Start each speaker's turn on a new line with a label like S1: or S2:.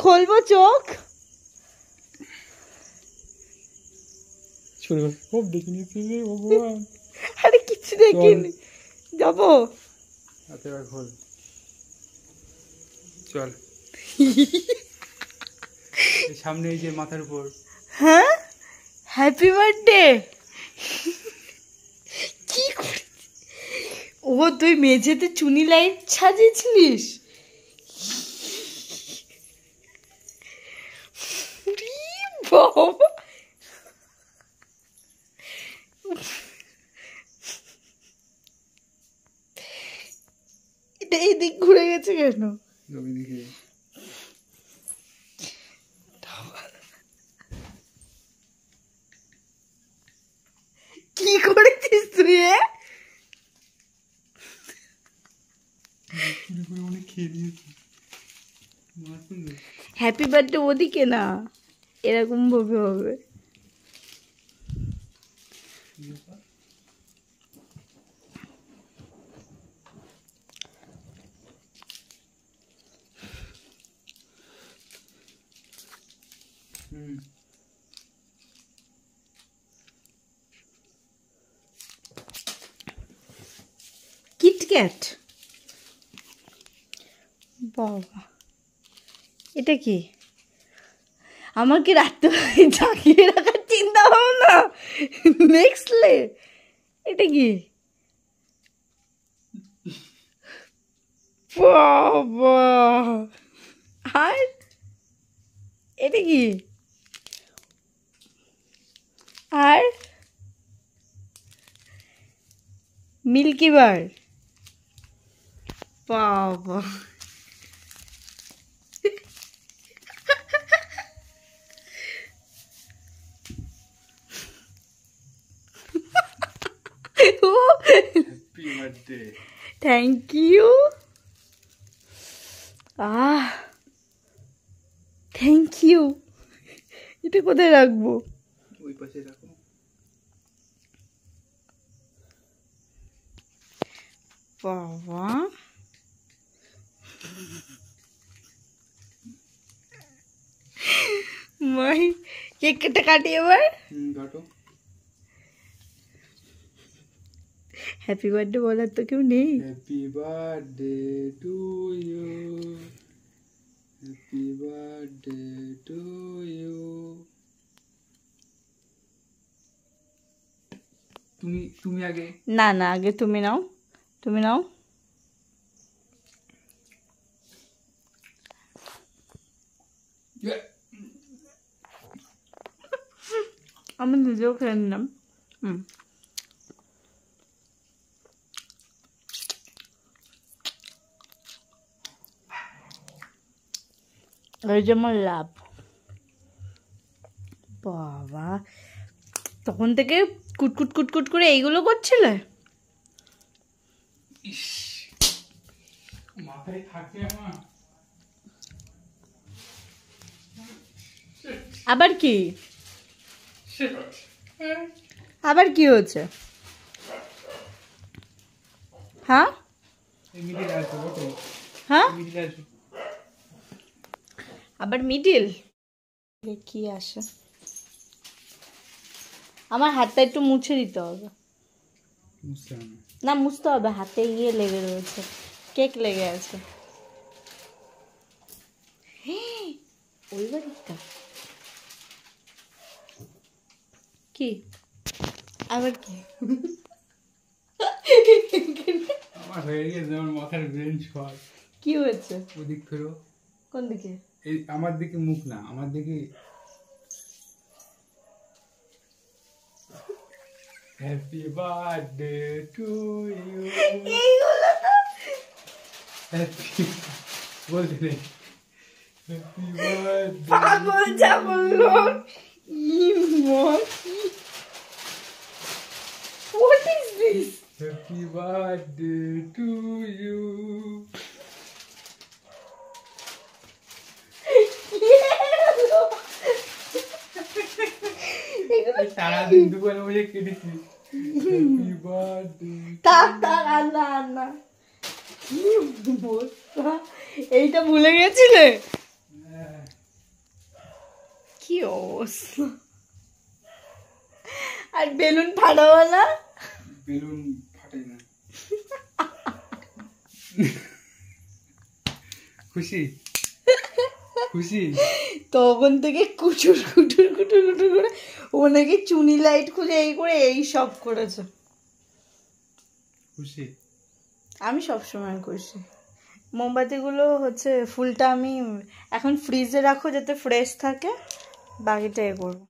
S1: খুলবো চোখ?
S2: খুব দেখিনি ভগবান।
S1: আরে কিছু দেখিনি, যাবো।
S2: খোল, চল। সামনে এই যে মাথার উপর।
S1: হ্যাঁ, হ্যাপি বার্থডে। কি করে ও, তুই মেঝেতে চুনি লাইট সাজিয়েছিলিস? বাবা, এটা এদিক ঘুরে গেছে কেন? কি করেছিস তুই? হ্যাপি বার্থডে ওদিকে না, এরকম ভাবে হবে। কিটক্যাট, বাবা এটা কি? আমাকে রাখতে জাগিয়ে রাখার চিন্তা ভাবনা নেক্সট লে। এটা কি বাবা? আর এটা কি? আর মিল্কি বার, বাবা।
S2: Happy birthday,
S1: thank you. Thank you. এটা কোথায় রাখবো?
S2: ওই পাশে রাখো।
S1: বাবা, মাই কেকটা কাটি এবার।
S2: কাটো।
S1: হ্যাপি বার্থডে বলার তো কেউ নেই।
S2: Happy birthday to you, happy birthday to you. তুমি আগে।
S1: না না, আগে তুমি নাও, তুমি নাও। আমি নিজেও খেয়ে নিলাম। এই যে আমার লাভ। বাবা, তখন থেকে কুটকুট কুটকুট করে এইগুলো করছিলে?
S2: মাথায় থাকে আমার।
S1: আবার কি? আবার কি হয়েছে? হ্যাঁ হ্যাঁ, আবার মিডিল কি আসে? আমার হাতটা একটু মুছে দিতে হবে। না মুছতে হবে, হাতে ইয়ে লেগে রয়েছে, কেক লেগে আছে। ওই বাড়িটা কি? আবার কি?
S2: আমার হয়ে গেছে, আমার মাথার ব্রেন ছয়।
S1: কি হয়েছে?
S2: ওদিক ফেরো।
S1: কোন দিকে?
S2: এই আমার দিকে মুখ না, আমার দিকে। Happy birthday to you.
S1: এইগুলো তো
S2: হ্যাপি বলতে নেই। Happy birthday.
S1: পাগল ছাগল লোক। What is this?
S2: Happy birthday to you. সারাদিন দুপুরে বসে কেটেছি। Happy birthday.
S1: তার আন্না কি বলতা, এইটা ভুলে গেছিলে? অবস্থা। আর বেলুন ফাটাওয়ালা,
S2: বেলুন ফাটে না। খুশি খুশি
S1: তখন থেকে কুচুর কুটুর কুটুর কুটুর করে ও নাকি চুনি লাইট খুলে এই করে এই সব করেছে।
S2: খুশি
S1: আমি সবসময় খুশি। মোমবাতিগুলো হচ্ছে ফুলটা আমি এখন ফ্রিজে রাখো যাতে ফ্রেশ থাকে, বাকিটা এ করবো।